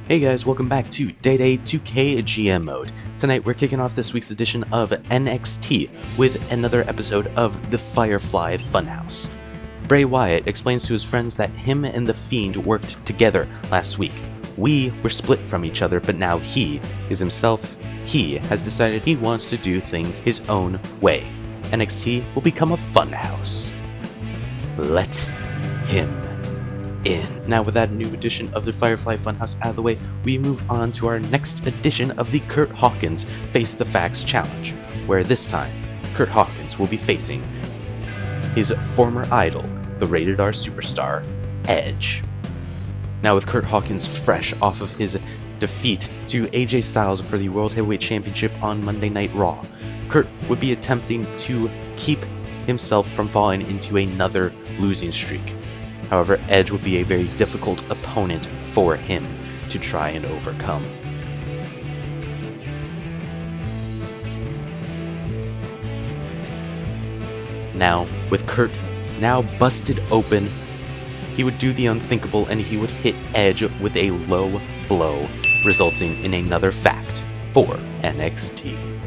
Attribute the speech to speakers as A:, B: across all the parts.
A: Hey guys, welcome back to Day 2K GM Mode. Tonight we're kicking off this week's edition of NXT with another episode of the Firefly Funhouse. Bray Wyatt explains to his friends that him and The Fiend worked together last week. We were split from each other, but now he is himself. He has decided he wants to do things his own way. NXT will become a funhouse. Let him in. Now with that new edition of the Firefly Funhouse out of the way, we move on to our next edition of the Curt Hawkins Face the Facts Challenge, where this time, Curt Hawkins will be facing his former idol, the rated R superstar, Edge. Now with Curt Hawkins fresh off of his defeat to AJ Styles for the World Heavyweight Championship on Monday Night Raw, Curt would be attempting to keep himself from falling into another losing streak. However, Edge would be a very difficult opponent for him to try and overcome. Now, with Curt now busted open, he would do the unthinkable and he would hit Edge with a low blow, resulting in another fact for NXT.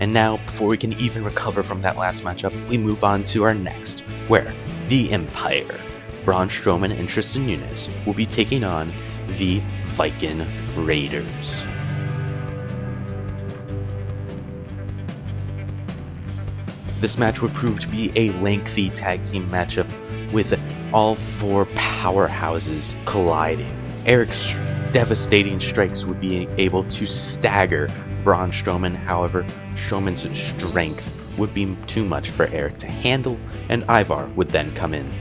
A: And now, before we can even recover from that last matchup, we move on to our next, where the Empire, Braun Strowman and Tristan Nunez, will be taking on the Viking Raiders. This match would prove to be a lengthy tag team matchup with all four powerhouses colliding. Eric's devastating strikes would be able to stagger Braun Strowman, however, Strowman's strength would be too much for Eric to handle, and Ivar would then come in.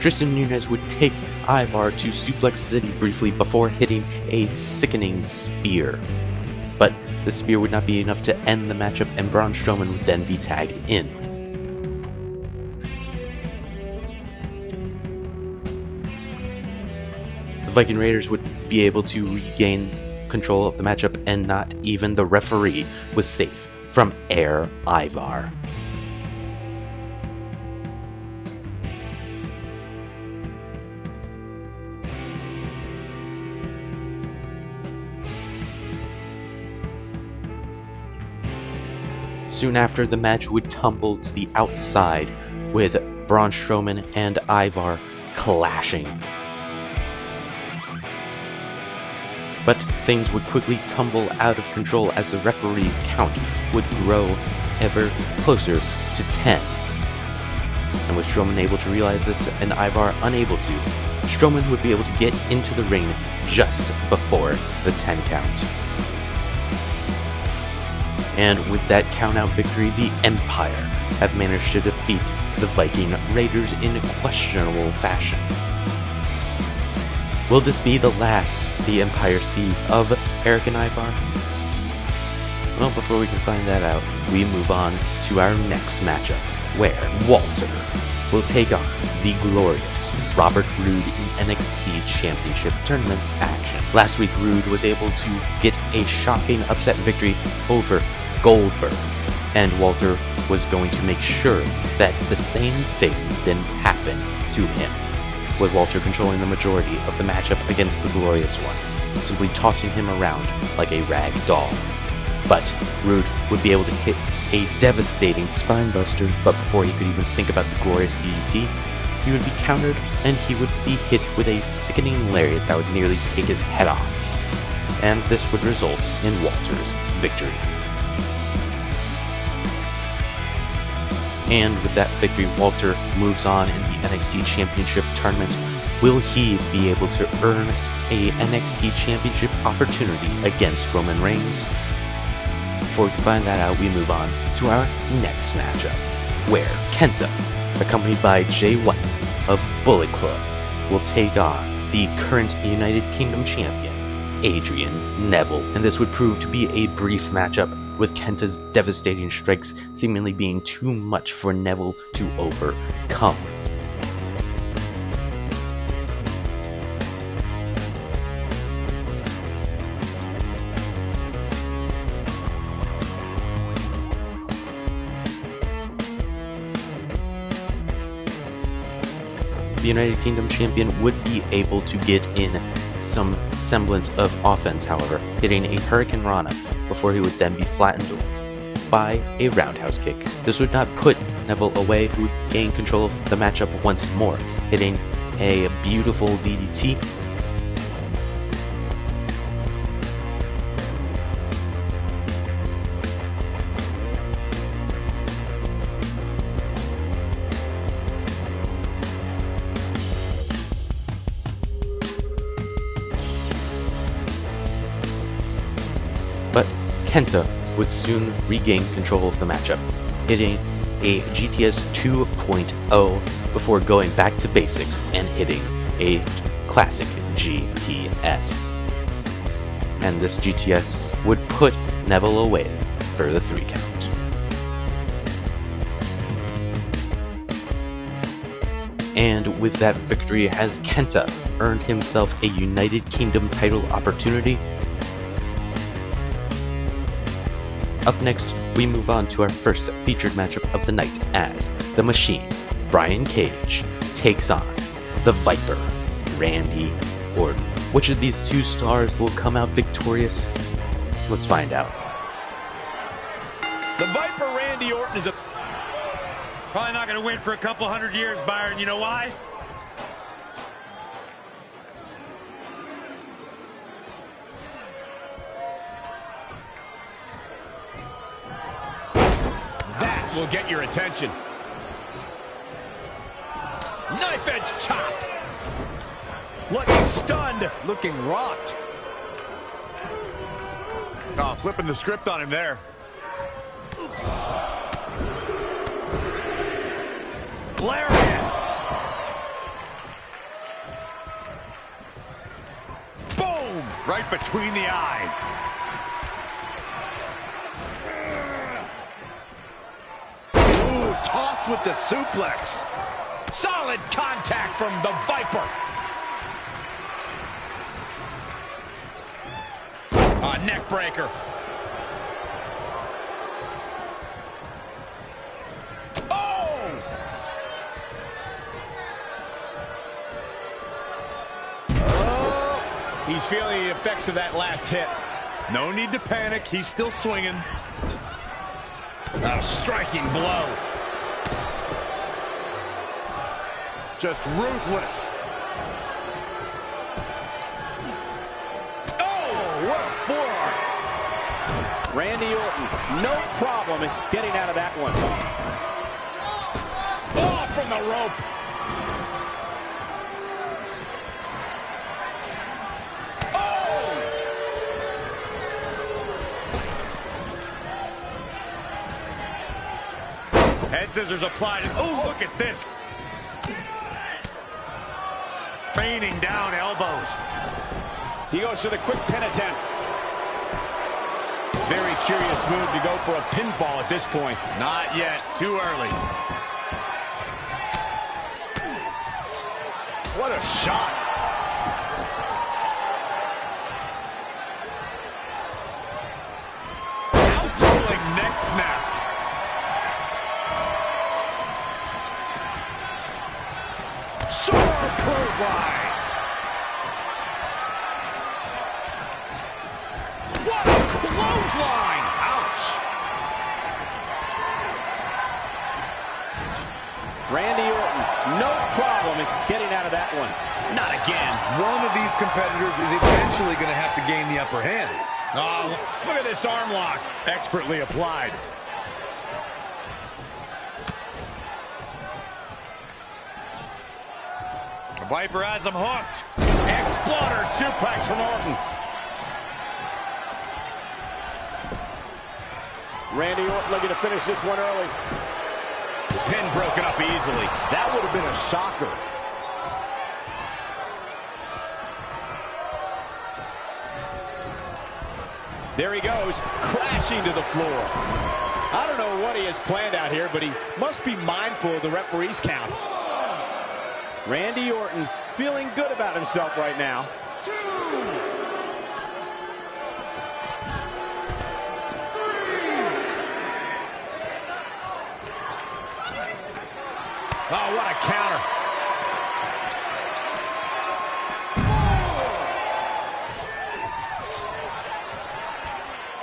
A: Tristan Nunez would take Ivar to Suplex City briefly before hitting a sickening spear. But the spear would not be enough to end the matchup, and Braun Strowman would then be tagged in. The Viking Raiders would be able to regain control of the matchup, and not even the referee was safe from Air Ivar. Soon after, the match would tumble to the outside, with Braun Strowman and Ivar clashing. But things would quickly tumble out of control as the referee's count would grow ever closer to 10. And with Strowman able to realize this and Ivar unable to, Strowman would be able to get into the ring just before the 10 count. And with that count-out victory, the Empire have managed to defeat the Viking Raiders in questionable fashion. Will this be the last the Empire sees of Eric and Ivar? Well, before we can find that out, we move on to our next matchup, where Walter will take on the glorious Robert Roode in NXT Championship Tournament action. Last week, Roode was able to get a shocking upset victory over Goldberg, and Walter was going to make sure that the same thing didn't happen to him, with Walter controlling the majority of the matchup against the Glorious One, simply tossing him around like a rag doll. But Roode would be able to hit a devastating spinebuster, but before he could even think about the glorious DDT, he would be countered and he would be hit with a sickening lariat that would nearly take his head off, and this would result in Walter's victory. And with that victory, Walter moves on in the NXT Championship Tournament. Will he be able to earn a NXT Championship opportunity against Roman Reigns? Before we can find that out, we move on to our next matchup, where Kenta, accompanied by Jay White of Bullet Club, will take on the current United Kingdom champion, Adrian Neville, and this would prove to be a brief matchup, with Kenta's devastating strikes seemingly being too much for Neville to overcome. The United Kingdom champion would be able to get in some semblance of offense, however, hitting a Hurricane Rana before he would then be flattened by a roundhouse kick. This would not put Neville away, who would gain control of the matchup once more, hitting a beautiful DDT. But Kenta would soon regain control of the matchup, hitting a GTS 2.0 before going back to basics and hitting a classic GTS. And this GTS would put Neville away for the 3 count. And with that victory, has Kenta earned himself a United Kingdom title opportunity? Up next, we move on to our first featured matchup of the night, as The Machine, Brian Cage, takes on the Viper, Randy Orton. Which of these two stars will come out victorious? Let's find out.
B: The Viper, Randy Orton, is probably not going to win for a couple hundred years, Byron. You know why? Will get your attention. Knife edge chop. Looking stunned. Looking rocked. Oh, flipping the script on him there. Lariat. Boom! Right between the eyes. Tossed with the suplex. Solid contact from the Viper. A neck breaker. Oh! Oh! He's feeling the effects of that last hit. No need to panic. He's still swinging. A striking blow. Just ruthless. Oh, what a forearm.
C: Randy Orton, no problem in getting out of that one.
B: Oh, from the rope. Oh! Head scissors applied. Oh, look at this. Raining down elbows.
C: He goes for the quick pin attempt.
B: Very curious move to go for a pinfall at this point. Not yet. Too early. What a shot. Rolling neck snap. Sharp clothesline. What a clothesline! Ouch!
C: Randy Orton, no problem in getting out of that one.
B: Not again.
D: One of these competitors is eventually going to have to gain the upper hand.
B: Oh, look at this arm lock. Expertly applied. The Viper has him hooked. Exploder suplex from Orton.
C: Randy Orton looking to finish this one early.
B: Pin broken up easily.
D: That would have been a shocker.
C: There he goes, crashing to the floor. I don't know what he has planned out here, but he must be mindful of the referee's count. Randy Orton feeling good about himself right now.
B: 2, 3.
C: Oh, what a counter.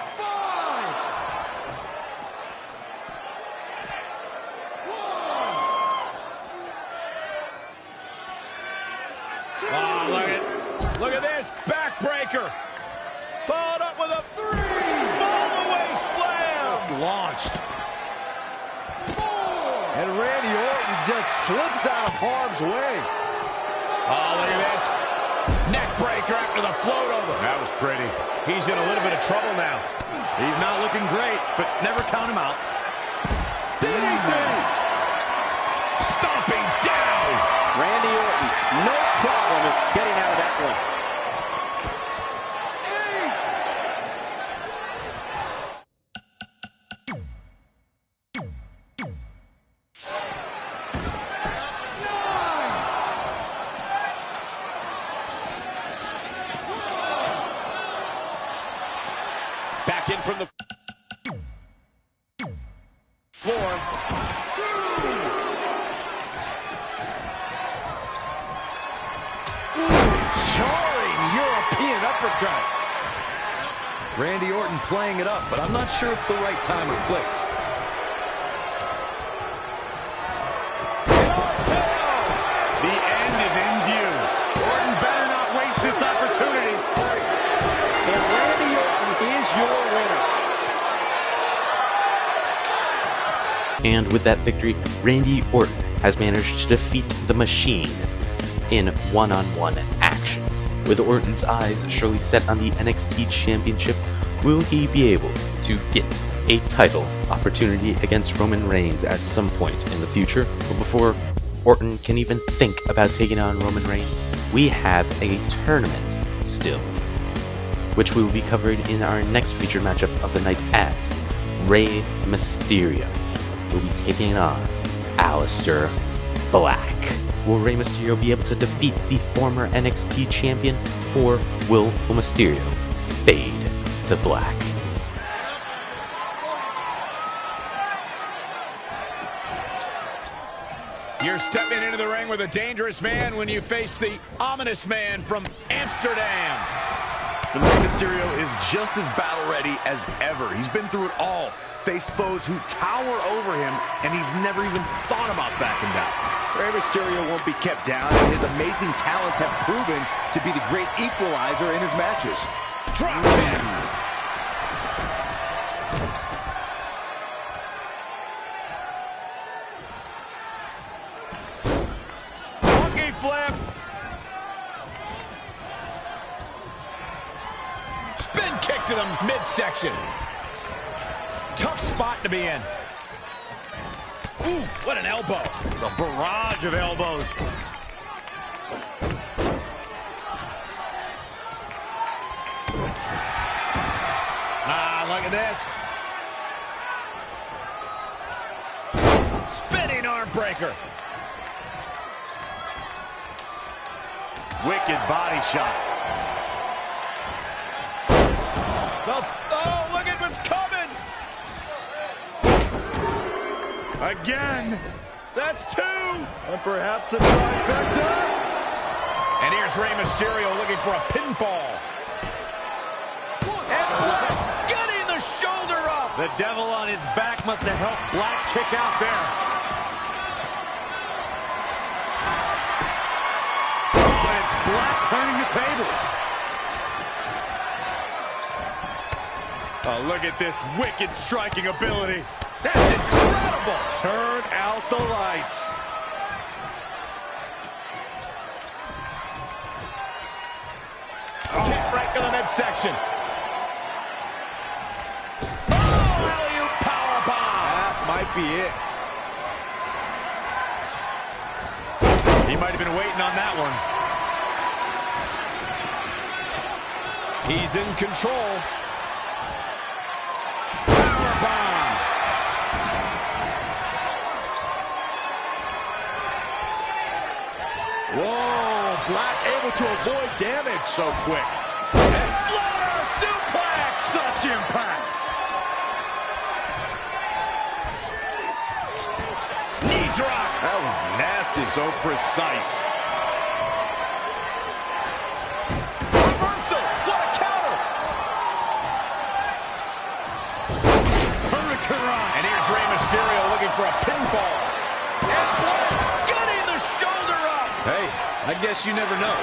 C: 4, 5, 1.
B: Oh,
C: Look at this, backbreaker. Followed up with a 3. Fall-away slam.
B: Launched.
C: 4.
D: And Randy Orton just slips out of harm's way.
C: Oh, look at this. Neck breaker after the float over.
B: That was pretty.
C: He's in a little bit of trouble now.
B: He's not looking great, but never count him out.
C: DDT. Stomping down. Randy Orton, no problem in getting out of that one. 8. Back in from the floor.
B: 2.
D: Jarring European uppercut. Randy Orton playing it up, but I'm not sure it's the right time or place.
B: The end is in view. Orton better not waste this opportunity.
C: And Randy Orton is your winner.
A: And with that victory, Randy Orton has managed to defeat the Machine in one-on-one action. With Orton's eyes surely set on the NXT Championship, will he be able to get a title opportunity against Roman Reigns at some point in the future? But before Orton can even think about taking on Roman Reigns, we have a tournament still, which we will be covered in our next featured matchup of the night, as Rey Mysterio will be taking on Aleister Black. Will Rey Mysterio be able to defeat the former NXT champion, or will Mysterio fade to black?
C: You're stepping into the ring with a dangerous man when you face the ominous man from Amsterdam.
D: And Rey Mysterio is just as battle ready as ever. He's been through it all, faced foes who tower over him, and he's never even thought about backing down.
C: Rey Mysterio won't be kept down, and his amazing talents have proven to be the great equalizer in his matches. Drop kick. Monkey flip. Spin kick to the midsection. Tough spot to be in. Ooh, what an elbow.
B: A barrage of elbows.
C: Look at this. Spinning arm breaker.
B: Wicked body shot.
C: Oh, look at what's coming.
B: Again.
C: That's 2.
D: And perhaps a trifecta.
C: And here's Rey Mysterio looking for a pinfall. And Black getting the shoulder up.
B: The devil on his back must have helped Black kick out there. But it's Black turning the tables.
C: Oh, look at this wicked striking ability. That's incredible.
D: Turn out the lights.
C: Kick right to the midsection. Oh, alley-oop powerbomb.
D: That might be it.
B: He might have been waiting on that one.
C: He's in control. to avoid damage so quick.
B: And Slaughter suplex! Such impact! Knee drop!
C: That was nasty.
D: So precise.
C: Reversal! What a counter!
B: Hurricane!
C: And here's Rey Mysterio looking for a pinfall. And Flair getting the shoulder up!
D: Hey, I guess you never know.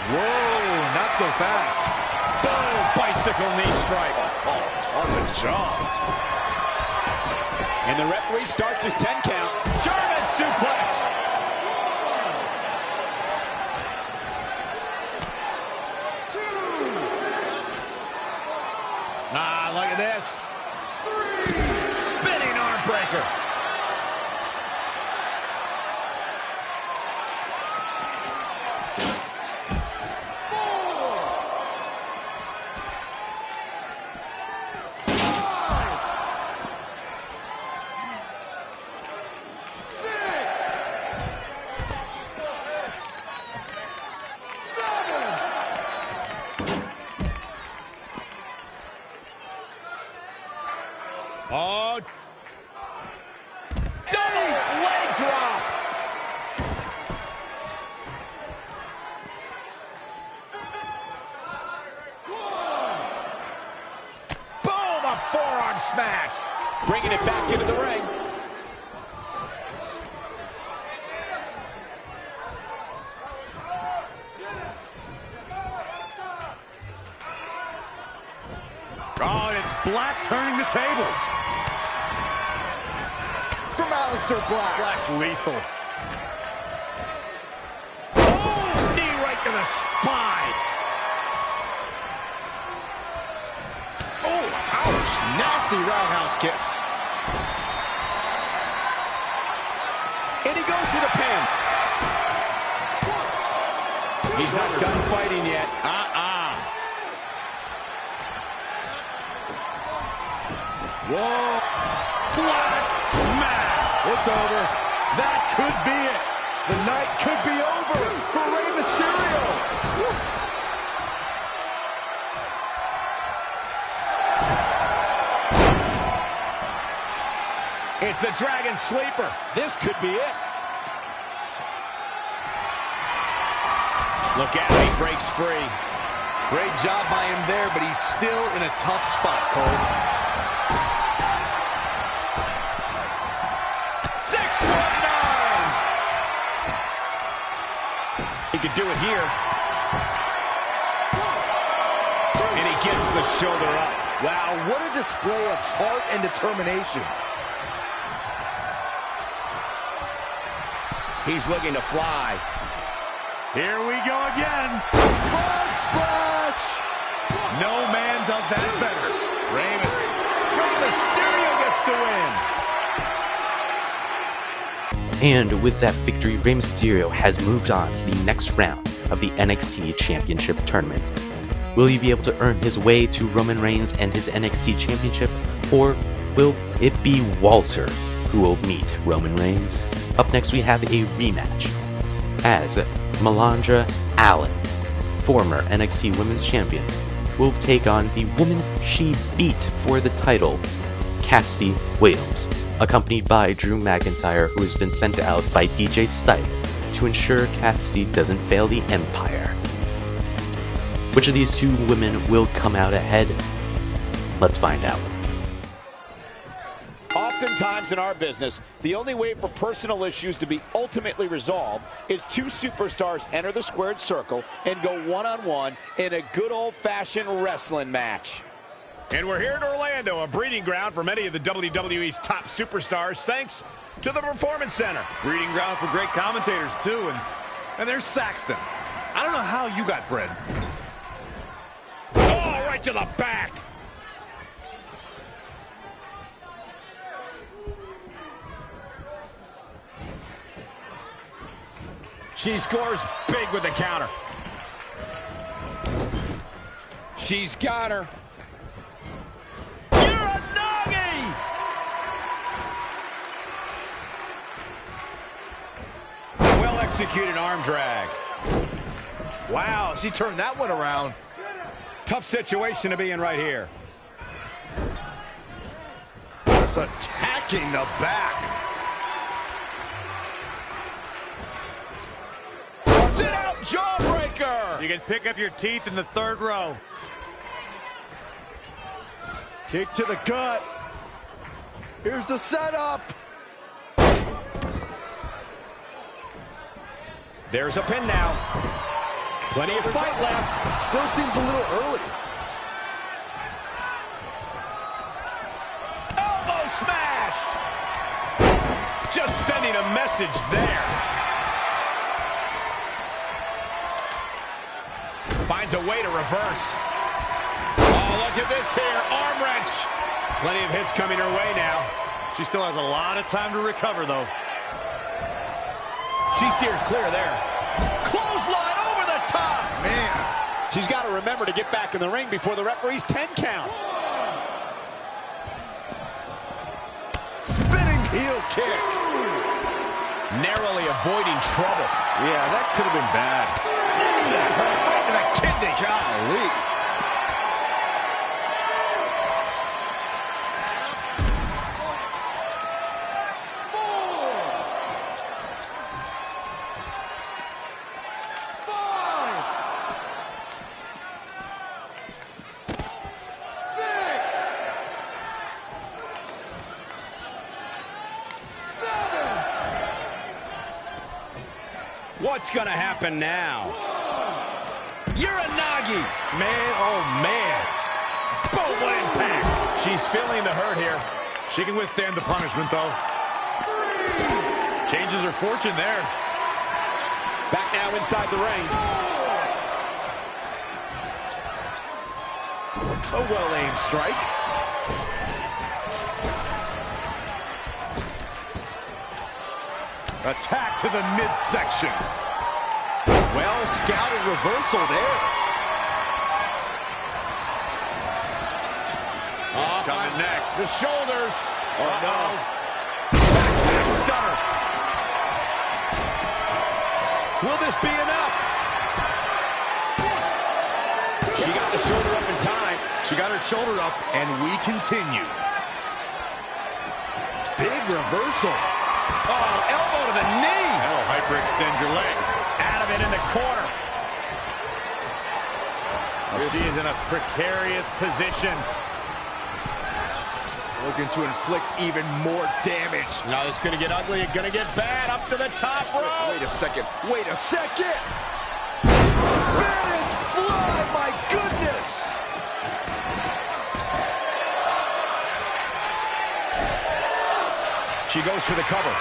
C: Whoa, not so fast.
B: Boom! Bicycle knee strike.
C: On the jaw. And the referee starts his 10 count. German suplex.
B: Ah, look at this. 3. Spinning arm breaker.
C: Oh. Double leg drop. Boom, a forearm smash. Bringing it back into the ring.
B: Oh, and it's Black turning the tables.
C: From Aleister Black.
B: Black's lethal. Oh, knee right to the spine.
C: Oh, ouch. Nasty roundhouse kick. And he goes for the pin. He's not done fighting yet.
B: Whoa. Black mass.
C: It's over.
B: That could be it.
C: The night could be over for Rey Mysterio. Woo.
B: It's the Dragon Sleeper.
C: This could be it. Look out, he breaks free.
D: Great job by him there, but he's still in a tough spot, Cole.
C: 619. He could do it here. And he gets the shoulder up.
E: Wow, what a display of heart and determination.
C: He's looking to fly.
B: Here we go again.
C: Frog splash!
B: No man does that better.
C: Rey Mysterio gets the win.
A: And with that victory, Rey Mysterio has moved on to the next round of the NXT Championship Tournament. Will he be able to earn his way to Roman Reigns and his NXT Championship, or will it be Walter who will meet Roman Reigns? Up next, we have a rematch, as Malandra Allen, former NXT Women's Champion, will take on the woman she beat for the title, Cassidy Williams, accompanied by Drew McIntyre, who has been sent out by DJ Stipe to ensure Cassidy doesn't fail the Empire. Which of these two women will come out ahead? Let's find out.
C: Oftentimes in our business, the only way for personal issues to be ultimately resolved is two superstars enter the squared circle and go one-on-one in a good old-fashioned wrestling match.
B: And we're here in Orlando, a breeding ground for many of the WWE's top superstars, thanks to the Performance Center.
D: Breeding ground for great commentators, too, and there's Saxton. I don't know how you got bred.
B: Oh, right to the back.
C: She scores big with the counter. She's got her.
B: executed arm drag.
E: Wow, she turned that one around.
B: Tough situation to be in right here.
E: Just attacking the back.
B: Sit out jawbreaker.
C: You can pick up your teeth in the third row.
E: Kick to the gut. Here's the setup.
B: There's a pin now. Plenty of fight left.
E: Still seems a little early.
B: Elbow smash. Just sending a message there. Finds a way to reverse. Oh, look at this here. Arm wrench. Plenty of hits coming her way now.
C: She still has a lot of time to recover, though.
B: She steers clear there. Clothesline over the top.
E: Man.
C: She's got to remember to get back in the ring before the referee's 10 count.
E: Spinning heel kick.
B: Narrowly avoiding trouble.
E: Yeah, that could have been bad.
B: Right to the kidney.
E: Golly.
B: What's gonna happen now? Uranagi! Man, oh man. Boom, what impact. She's feeling the hurt here.
C: She can withstand the punishment, though. Changes her fortune there.
B: Back now inside the ring.
E: A well-aimed strike. Attack to the midsection. Well-scouted reversal there.
B: What's coming next? The shoulders.
E: Oh, no.
B: Back stunner. Will this be enough? She got the shoulder up in time.
E: She got her shoulder up, and we continue. Big reversal.
B: Oh, elbow to the knee.
C: That'll hyperextend your leg.
B: Out of it in the corner.
C: She is in a precarious position.
E: Looking to inflict even more damage.
B: Now it's going to get ugly. It's going to get bad. Up to the top rope.
E: Wait a second. Wait a second. Spanish fly. My goodness.
B: She goes for the cover.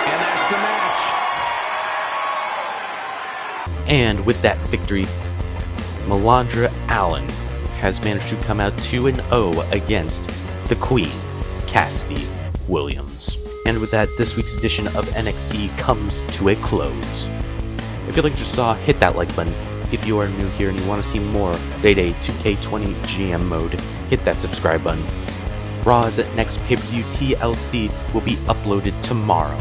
B: And that's the match.
A: And with that victory, Malandra Allen has managed to come out 2-0 against the Queen, Cassidy Williams. And with that, this week's edition of NXT comes to a close. If you liked what you saw, hit that like button. If you are new here and you want to see more Day-Day 2K20 GM mode, hit that subscribe button. Raw's next pay-per-view TLC will be uploaded tomorrow.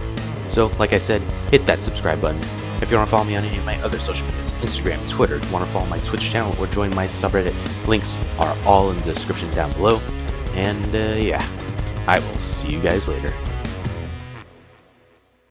A: So, like I said, hit that subscribe button. If you want to follow me on any of my other social medias, Instagram, Twitter, want to follow my Twitch channel, or join my subreddit, links are all in the description down below. And yeah, I will see you guys later.